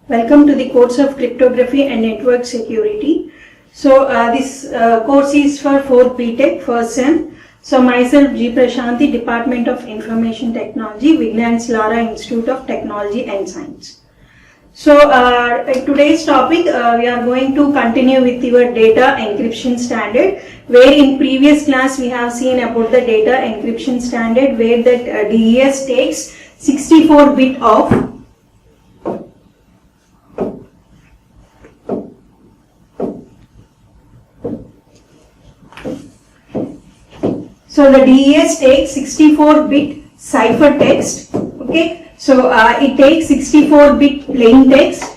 Welcome to the course of Cryptography and Network Security. This course is for 4 BTech first sem. So myself G. Prashanti, Department of Information Technology, Vignan's Lara Institute of Technology and Science. So today's topic we are going to continue with your data encryption standard, where in previous class we have seen about the data encryption standard, where that DES takes 64-bit of So the DES takes 64-bit ciphertext. Okay, so it takes 64-bit plain text.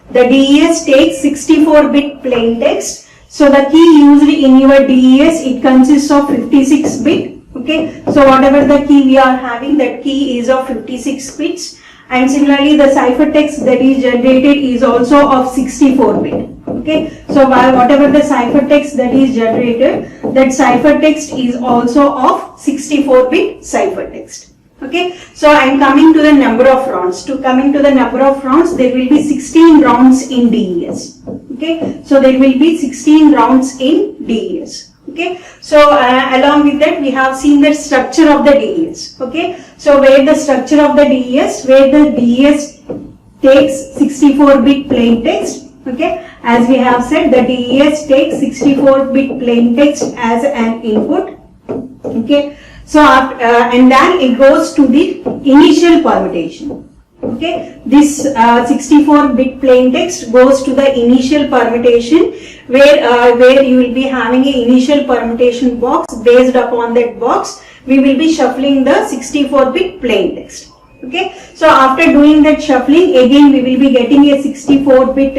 The DES takes 64-bit plain text. So the key used in your DES, it consists of 56-bit. Okay, so whatever the key we are having, that key is of 56 bits. And similarly, the ciphertext that is generated is also of 64-bit. Okay, so whatever the ciphertext that is generated, that ciphertext is also of 64-bit ciphertext. Okay, so I am coming to the number of rounds. Coming to the number of rounds, there will be 16 rounds in DES. Okay, so there will be 16 rounds in DES. Okay, so along with that, we have seen the structure of the DES. Okay, so where the structure of the DES, where the DES takes 64-bit plain text. Okay, as we have said, the DES takes 64-bit plain text as an input. Okay, so and then it goes to the initial permutation. Okay, this 64-bit plain text goes to the initial permutation, where you will be having an initial permutation box. Based upon that box, we will be shuffling the 64-bit plain text. Okay, so after doing that shuffling, again we will be getting a 64-bit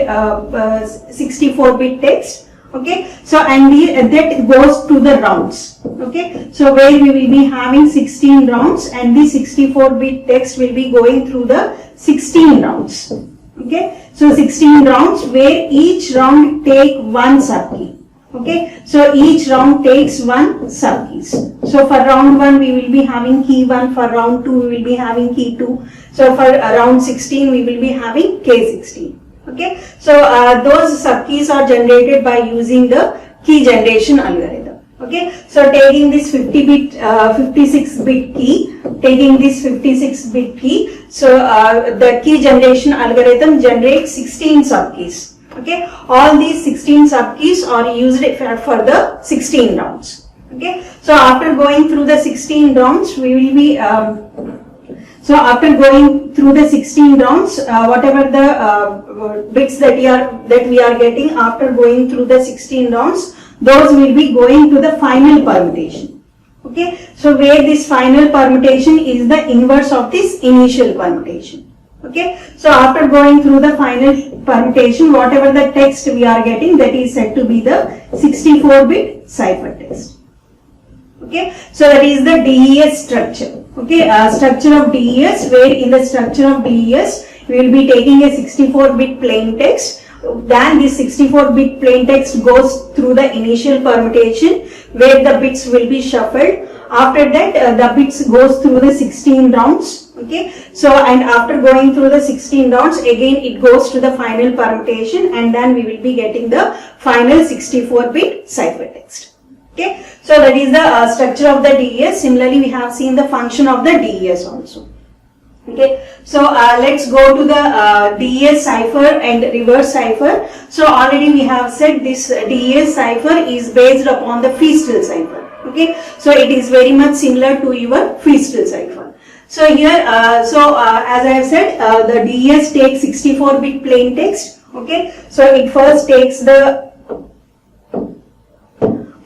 text. Okay, so and that goes to the rounds. Okay, so where we will be having 16 rounds, and the 64-bit text will be going through the 16 rounds. Okay, so 16 rounds where each round take one subkey. Okay, so each round takes one subkeys. So for round 1 we will be having key 1, for round 2 we will be having key 2. So for round 16 we will be having K16. Okay, so those subkeys are generated by using the key generation algorithm. Okay, so taking this 56-bit key, taking this 56-bit key, so the key generation algorithm generates 16 subkeys. Okay, all these 16 subkeys are used for the 16 rounds. Okay, so after going through the 16 rounds, we will be whatever the bits that we are getting after going through the 16 rounds, those will be going to the final permutation. Okay, so where this final permutation is the inverse of this initial permutation. Okay, so after going through the final permutation, whatever the text we are getting, that is said to be the 64-bit ciphertext. Okay, so that is the DES structure. Okay, structure of DES, where in the structure of DES we will be taking a 64-bit plain text. Then this 64-bit plain text goes through the initial permutation, where the bits will be shuffled. After that, the bits goes through the 16 rounds. Okay, so and after going through the 16 rounds, again it goes to the final permutation, and then we will be getting the final 64-bit ciphertext. Okay, so that is the structure of the DES. Similarly, we have seen the function of the DES also. Okay, so let's go to the DES cipher and reverse cipher. So already we have said this DES cipher is based upon the Feastel cipher. Okay, so it is very much similar to your Feastel cipher. So here, as I have said, the DES takes 64-bit plain text. Okay, so it first takes the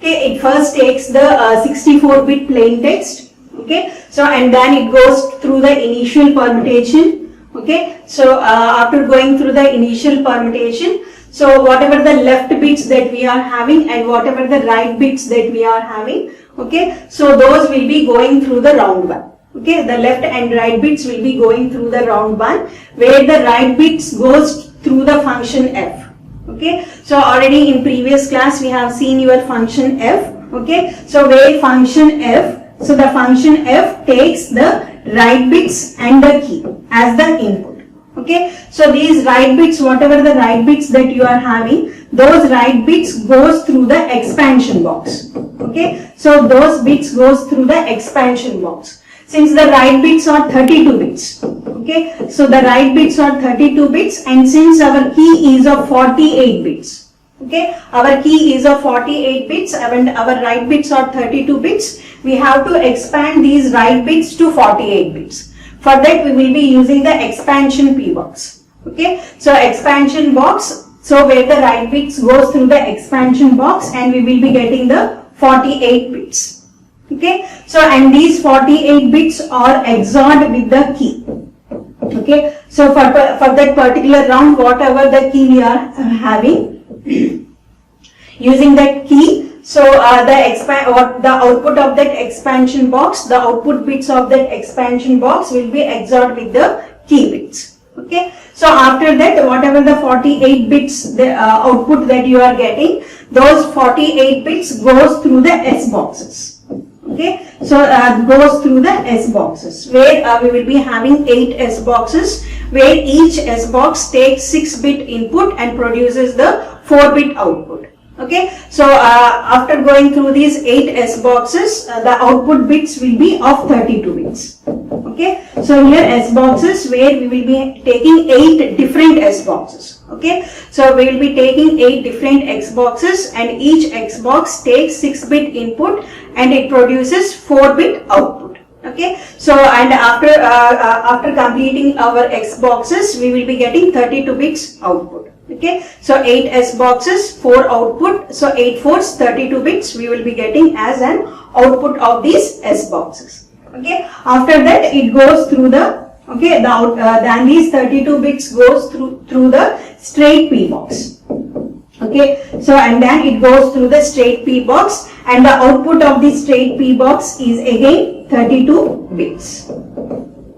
64-bit plain text. Okay, so and then it goes through the initial permutation. Okay, so after going through the initial permutation, so whatever the left bits that we are having and whatever the right bits that we are having, okay, so those will be going through the round 1. Okay, the left and right bits will be going through the round 1, where the right bits goes through the function f. Okay, so already in previous class we have seen your function f. Okay, so where function f, so the function f takes the write bits and the key as the input. Okay, so these write bits, whatever the write bits that you are having, those write bits goes through the expansion box. Okay, so those bits goes through the expansion box. Since the write bits are 32 bits. Okay, so the write bits are 32 bits, and since our key is of 48 bits. Okay, our key is of 48 bits and our write bits are 32 bits. We have to expand these write bits to 48 bits. For that we will be using the expansion P box. Okay, so expansion box, so where the write bits goes through the expansion box and we will be getting the 48 bits. Okay, so and these 48 bits are XORed with the key. Okay, so for that particular round, whatever the key we are having, using that key, so the output of that expansion box, the output bits of that expansion box will be XORed with the key bits. Okay, so after that, whatever the 48 bits the output that you are getting, those 48 bits goes through the S boxes. Okay, so goes through the S boxes, where we will be having 8 S boxes, where each S box takes 6-bit input and produces the 4-bit output. Okay, so after going through these 8 S boxes, the output bits will be of 32 bits. Okay, so here S boxes, where we will be taking 8 different S boxes. Okay, so we will be taking 8 different X boxes, and each X box takes 6-bit input and it produces 4-bit output. Okay, so and after completing our X boxes, we will be getting 32 bits output. Okay, so 8 S boxes, 4 output, so 8 4s, 32 bits we will be getting as an output of these S boxes. Okay, after that it goes through the, okay, then these 32 bits goes through the straight P box. Okay, so and then it goes through the straight P box, and the output of the straight P box is again 32 bits.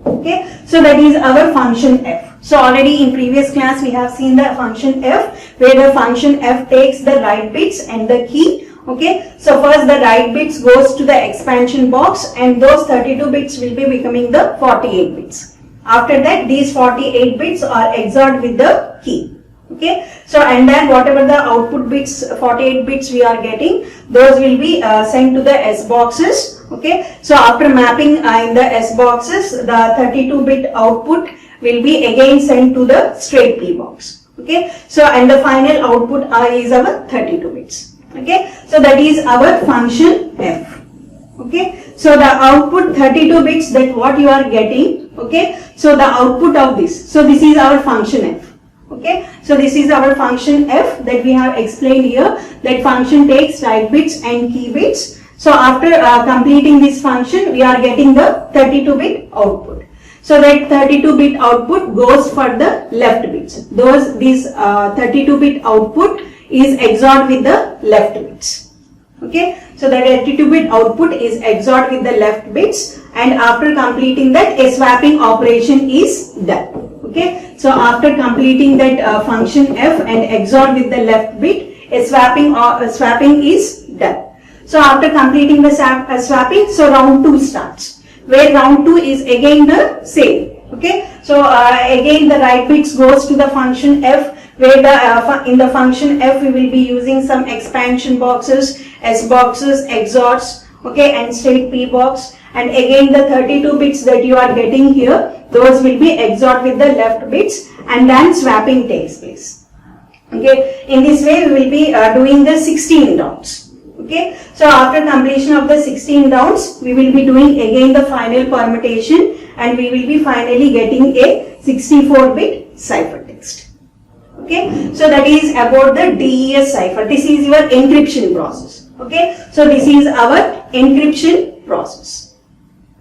Okay, so that is our function F. So already in previous class we have seen the function F, where the function F takes the write bits and the key. Okay, so first the write bits goes to the expansion box, and those 32 bits will be becoming the 48 bits. After that, these 48 bits are XORed with the key. Okay, so and then whatever the output bits, 48 bits we are getting, those will be sent to the S boxes. Okay, so after mapping in the S boxes, the 32-bit output will be again sent to the straight P box. Okay, so and the final output is our 32 bits. Okay, so that is our function F. Okay, so the output 32 bits, that what you are getting. Okay, so the output of this, so this is our function F. Okay, so this is our function F that we have explained here. That function takes write bits and key bits. So after completing this function, we are getting the 32-bit output. So that 32-bit output goes for the left bits. These 32-bit output is XORed with the left bits. Okay, so the 32-bit output is XORed with the left bits, and after completing that, a swapping operation is done. Okay, so after completing that function F and XOR with the left bit, a swapping is done. So after completing the swapping, so round 2 starts, where round 2 is again the same. Okay, so again the write bits goes to the function F, where in the function F we will be using some expansion boxes, S boxes, XORs, okay, and straight P box. And again the 32 bits that you are getting here, those will be XORed with the left bits, and then swapping takes place. Okay, in this way we will be doing the 16 rounds. Okay, so after completion of the 16 rounds, we will be doing again the final permutation, and we will be finally getting a 64-bit ciphertext. Okay, so that is about the DES cipher. This is your encryption process. Okay, so this is our encryption process.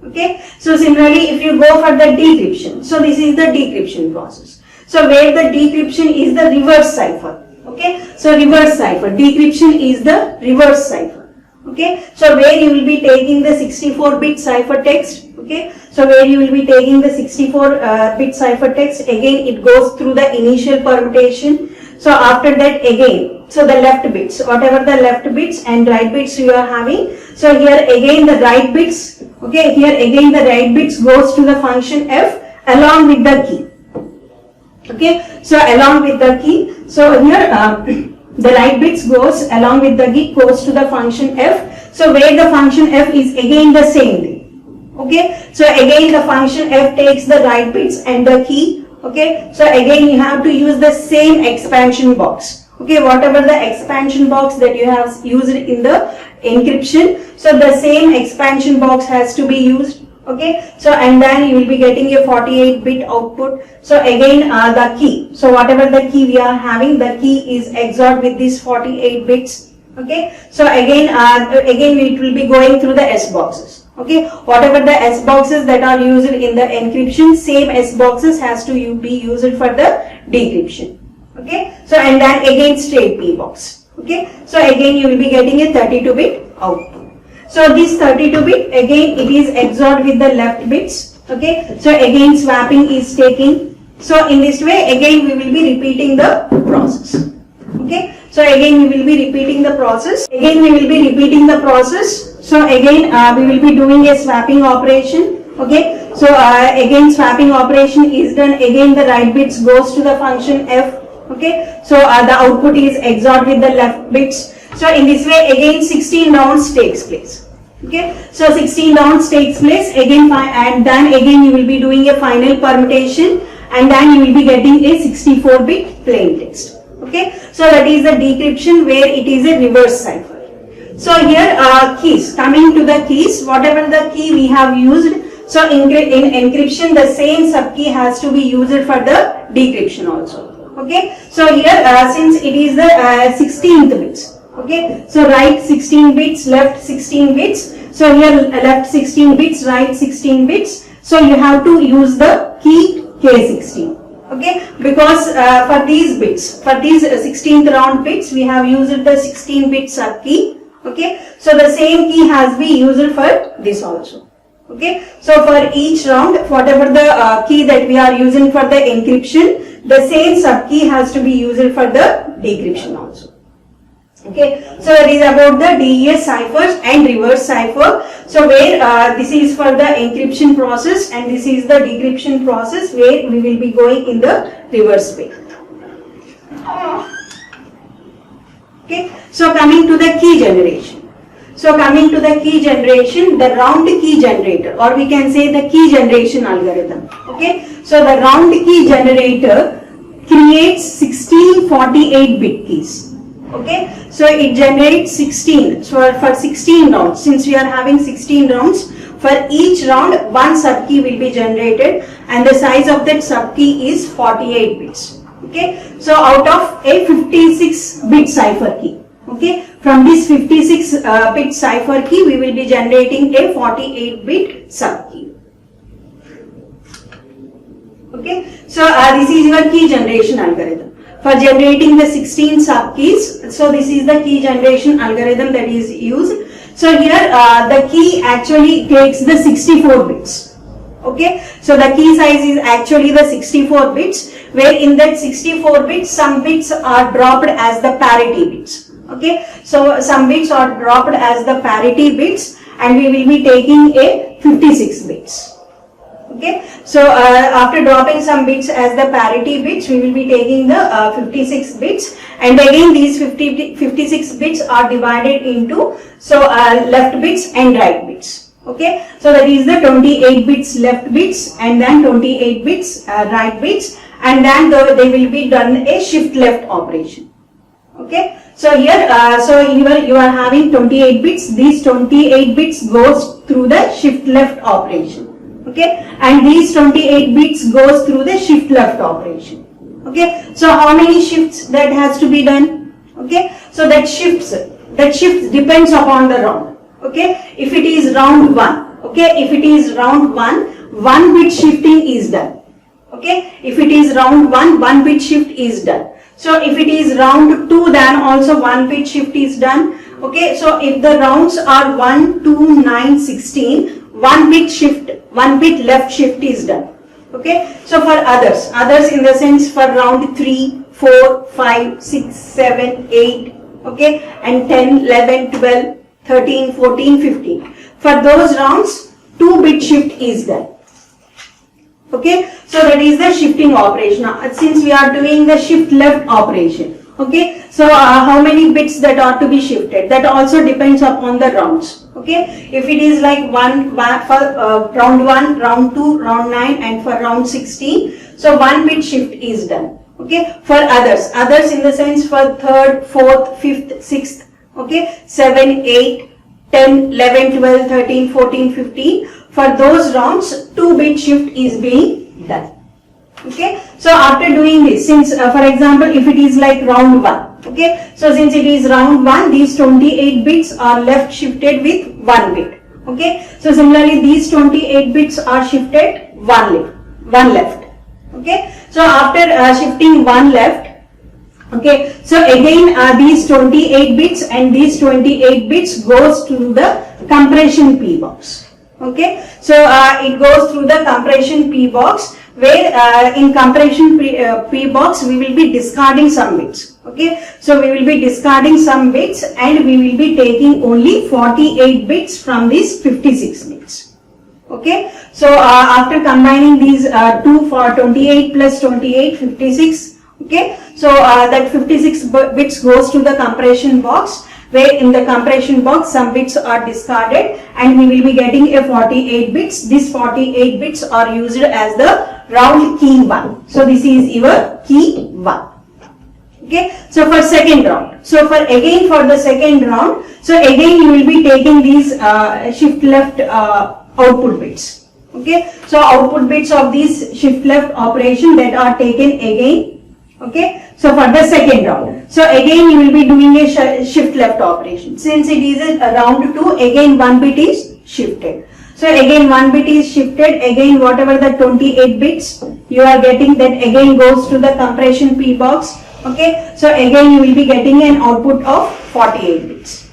Okay, so similarly, if you go for the decryption, so this is the decryption process. So where the decryption is the reverse cipher. Okay, so reverse cipher, decryption is the reverse cipher. Okay, so where you will be taking the 64-bit ciphertext. Okay, so where you will be taking the 64-bit ciphertext, again it goes through the initial permutation. So after that, again so the left bits, whatever the left bits and right bits you are having. So here again the right bits, okay, here again the right bits goes to the function f along with the key. Okay, so along with the key, so here the right bits goes along with the key goes to the function f. So where the function f is again the same thing. Okay, so again the function f takes the right bits and the key. Okay, so again you have to use the same expansion box. Okay, whatever the expansion box that you have used in the encryption, so the same expansion box has to be used. Okay, so and then you will be getting a 48-bit output. So again the key, so whatever the key we are having, the key is XORed with these 48 bits. Okay, so again it will be going through the S boxes. Okay, whatever the S boxes that are used in the encryption, same S boxes has to be used for the decryption. Okay, so and then again straight P box. Okay, so again you will be getting a 32-bit output. So this 32-bit again it is XORed with the left bits. Okay, so again swapping is taking. So in this way again we will be repeating the process. Okay, so again we will be repeating the process. Again we will be repeating the process. So again we will be doing a swapping operation. Okay, so again swapping operation is done. Again the right bits goes to the function f. Okay, so the output is XORed with the left bits. So in this way again 16 rounds takes place. Okay, so 16 rounds takes place again, and then again you will be doing a final permutation, and then you will be getting a 64-bit plain text. Okay, so that is the decryption where it is a reverse cipher. So here keys, coming to the keys, whatever the key we have used, so in encryption the same subkey has to be used for the decryption also. Okay, so here since it is the 16th bits. Okay, so right 16 bits, left 16 bits. So here left 16 bits, right 16 bits. So you have to use the key K16. Okay, because for these bits, for these 16th round bits, we have used the 16-bit subkey. Okay, so the same key has been used for this also. Okay, so for each round, whatever the key that we are using for the encryption, the same subkey has to be used for the decryption also. Okay, so that is about the DES ciphers and reverse cipher. So where this is for the encryption process and this is the decryption process where we will be going in the reverse way. Okay, so coming to the key generation. So coming to the key generation, the round key generator, or we can say the key generation algorithm. Okay, so the round key generator creates 16 48-bit keys. Okay, so it generates 16, so for 16 rounds, since we are having 16 rounds, for each round one subkey will be generated and the size of that subkey is 48 bits. Okay, so out of a 56-bit cipher key, okay, from this 56-bit cipher key we will be generating a 48-bit subkey. Okay, so this is your key generation algorithm. For generating the 16 subkeys, so this is the key generation algorithm that is used. So here the key actually takes the 64 bits. Okay, so the key size is actually the 64 bits, where in that 64 bits some bits are dropped as the parity bits. Okay, so some bits are dropped as the parity bits and we will be taking a 56 bits. Okay, so after dropping some bits as the parity bits, we will be taking the 56 bits, and again these 56 bits are divided into left bits and right bits. Okay, so that is the 28 bits left bits and then 28 bits right bits, and then they will be done a shift left operation. Okay, so here you are having 28 bits. These 28 bits goes through the shift left operation. Okay, and these 28 bits goes through the shift left operation. Okay, so how many shifts that has to be done? Okay, so that shift depends upon the round. Okay, if it is round 1, okay, if it is round 1 bit shifting is done. Okay, if it is round 1 bit shift is done. So if it is round 2, then also 1 bit shift is done. Okay, so if the rounds are 1, 2, 9, 16, 1 bit shift, 1 bit left shift is done. Okay, so for others in the sense for round 3, 4, 5, 6, 7, 8, okay, and 10, 11, 12, 13, 14, 15. For those rounds, 2-bit shift is done. Okay, so that is the shifting operation. Since we are doing the shift left operation, okay, so how many bits that are to be shifted, that also depends upon the rounds. Okay, if it is like for round 1, round 2, round 9 and for round 16, so 1-bit shift is done. Okay, for others in the sense for 3rd, 4th, 5th, 6th, okay, 7, 8, 10, 11, 12, 13, 14, 15, for those rounds 2-bit shift is being done. Okay, so after doing this, since for example if it is like round 1, okay, so since it is round 1, these 28 bits are left shifted with 1 bit. Okay, so similarly these 28 bits are shifted 1 left. Okay, so after shifting 1 left, okay, so again these 28 bits and these 28 bits goes to the compression P box. Okay, so it goes through the compression P box, where in compression P box we will be discarding some bits. Okay, so we will be discarding some bits and we will be taking only 48 bits from these 56 bits. Okay, so after combining these two for 28 plus 28, 56. Okay, so that 56 bits goes to the compression box, where in the compression box some bits are discarded and we will be getting a 48 bits. These 48 bits are used as the round key 1. So this is your key 1. Okay, so for second round. So for the second round, so again you will be taking these shift left output bits. Okay, so output bits of these shift left operation that are taken again. Okay, so for the second round, so again you will be doing a shift left operation. Since it is a round 2, again 1 bit is shifted. So again 1 bit is shifted, again whatever the 28 bits you are getting, that again goes to the compression P box. Okay, so again you will be getting an output of 48 bits.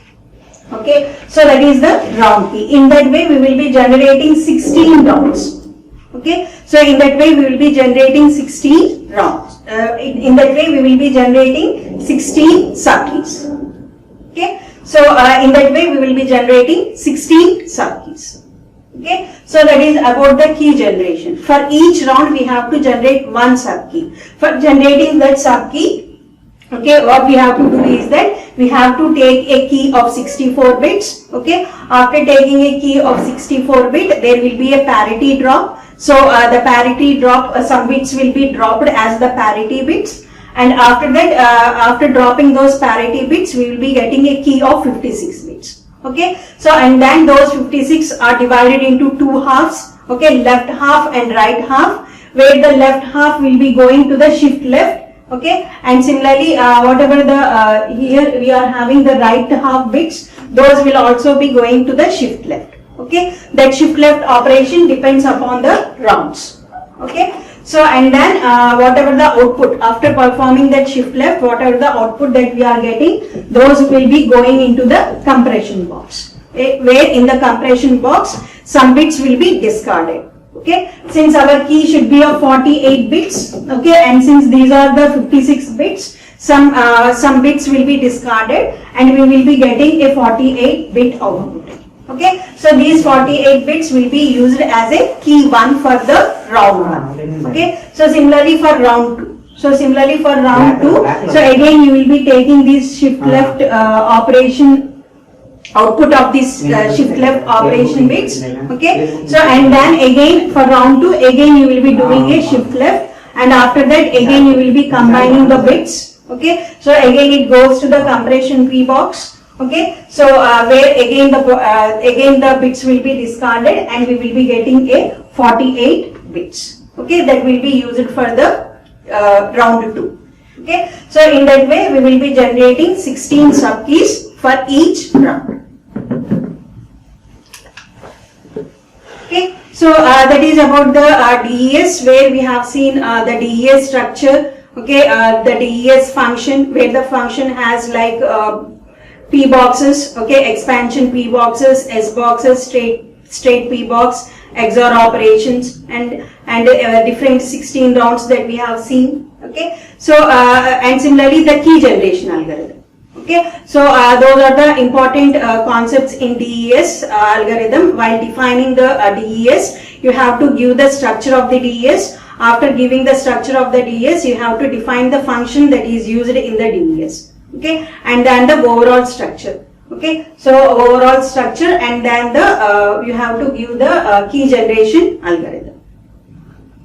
Okay, so that is the round key. In that way we will be generating 16 rounds. Okay, so in that way we will be generating 16 rounds. In that way we will be generating 16 subkeys. Okay, so in that way we will be generating 16 subkeys. Okay, so that is about the key generation. For each round we have to generate 1 subkey. For generating that subkey, okay, what we have to do is that we have to take a key of 64 bits. Okay, after taking a key of 64 bit, there will be a parity drop. So the parity drop, some bits will be dropped as the parity bits, and after that, after dropping those parity bits, we will be getting a key of 56 bits. Okay, so and then those 56 are divided into 2 halves. Okay, left half and right half, where the left half will be going to the shift left. Okay, and similarly, whatever the here we are having the right half bits, those will also be going to the shift left. Okay, that shift left operation depends upon the rounds. Okay, so and then whatever the output after performing that shift left, whatever the output that we are getting, those will be going into the compression box. Okay, where in the compression box some bits will be discarded. Okay, since our key should be of 48 bits. Okay, and since these are the 56 bits, some bits will be discarded and we will be getting a 48 bit output. Okay, so these 48 bits will be used as a key 1 for the round 1. Okay, so similarly for round 2. So similarly for round 2, so again you will be taking this shift left operation, output of this shift left operation bits. Okay, so and then again for round 2, again you will be doing a shift left, and after that again you will be combining the bits. Okay, so again it goes to the compression P box. Okay, so where again the bits will be discarded and we will be getting a 48 bits. Okay, that will be used for the round 2. Okay, so in that way we will be generating 16 subkeys for each round. Okay, so that is about the DES, where we have seen the DES structure. Okay, the DES function, where the function has like P boxes, okay, expansion P boxes, S boxes, straight P box, XOR operations, and different 16 rounds that we have seen. Okay, so and similarly the key generation algorithm. Okay, so those are the important concepts in DES algorithm. While defining the DES, you have to give the structure of the DES. After giving the structure of the DES, you have to define the function that is used in the DES. Okay, and then the overall structure. Okay, so overall structure, and then the you have to give the key generation algorithm.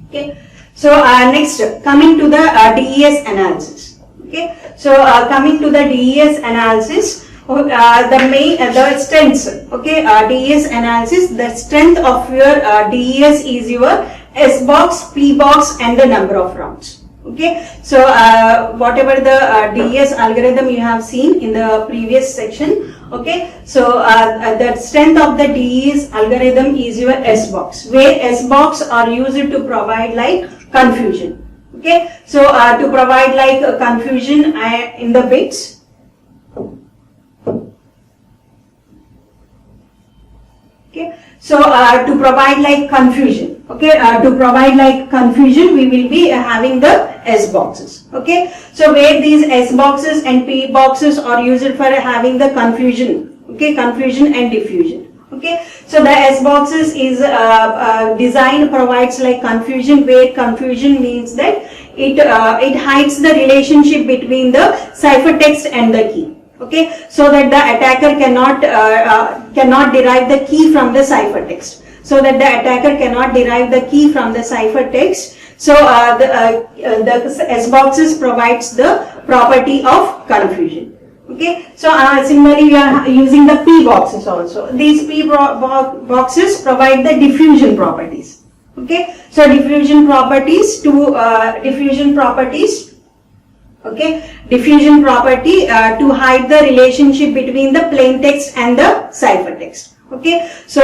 Okay, so next, coming to the DES analysis. Okay, so coming to the DES analysis, the strengths. Okay, DES analysis, the strength of your DES is your S box, P box, and the number of rounds. Okay, so whatever the DES algorithm you have seen in the previous section. Okay, so the strength of the DES algorithm is your S box, where S box are used to provide like confusion. Okay, so to provide like confusion in the bits. Okay, so to provide like confusion. Okay, to provide like confusion, we will be having the S boxes. Okay, so where these S boxes and P boxes are used for having the confusion. Okay, confusion and diffusion. Okay, so the S boxes is design provides like confusion, where confusion means that it hides the relationship between the ciphertext and the key. Okay, so that the attacker cannot derive the key from the ciphertext. So that the attacker cannot derive the key from the ciphertext. So the S boxes provides the property of confusion. Okay, so similarly we are using the P boxes also. These P boxes provide the diffusion properties. Okay, so diffusion properties okay, diffusion property to hide the relationship between the plain text and the ciphertext. Okay, so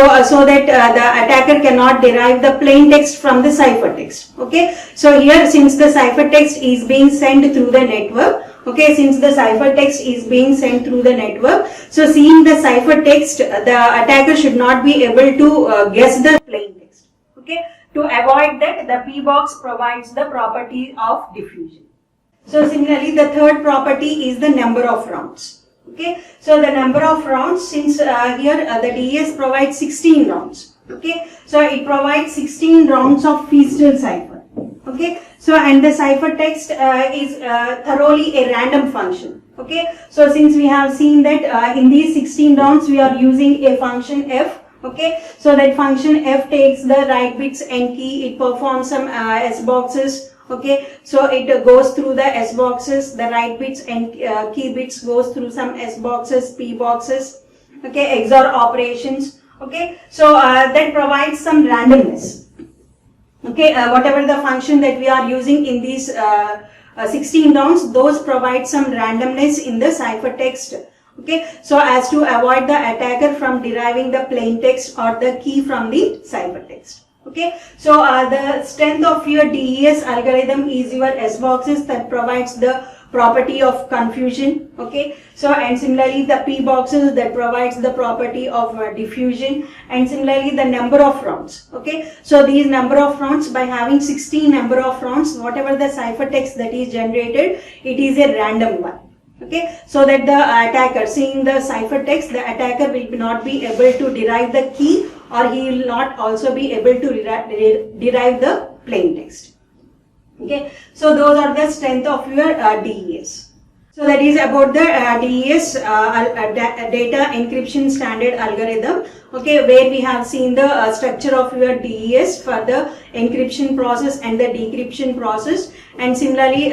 that the attacker cannot derive the plain text from the ciphertext. Okay, so here, since the ciphertext is being sent through the network. Okay, since the ciphertext is being sent through the network, so seeing the ciphertext, the attacker should not be able to guess the plain text. Okay, to avoid that, the P box provides the property of diffusion. So similarly, the third property is the number of rounds. Okay, so the number of rounds, since here the DES provides 16 rounds. Okay, so it provides 16 rounds of Feastel cipher. Okay, so and the ciphertext is thoroughly a random function. Okay, so since we have seen that in these 16 rounds we are using a function f. Okay, so that function f takes the write bits and key, it performs some S boxes. Okay, so it goes through the S boxes, the write bits and key bits goes through some S boxes, P boxes. Okay, XOR operations. Okay, so that provides some randomness. Okay, whatever the function that we are using in these 16 rounds, those provide some randomness in the ciphertext. Okay, so as to avoid the attacker from deriving the plain text or the key from the ciphertext. Okay, so the strength of your DES algorithm is your S boxes that provides the property of confusion. Okay, so and similarly the P boxes that provides the property of diffusion, and similarly the number of rounds. Okay, so these number of rounds, by having 16 number of rounds, whatever the ciphertext that is generated, it is a random one. Okay, so that the attacker, seeing the ciphertext, the attacker will not be able to derive the key, or he will not also be able to derive the plain text. Okay, so those are the strength of your DES. So that is about the DES data encryption standard algorithm. Okay, where we have seen the structure of your DES for the encryption process and the decryption process, and similarly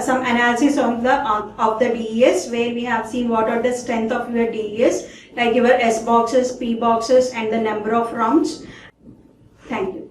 some analysis of the DES, where we have seen what are the strength of your DES, like your S boxes, P boxes, and the number of rounds. Thank you.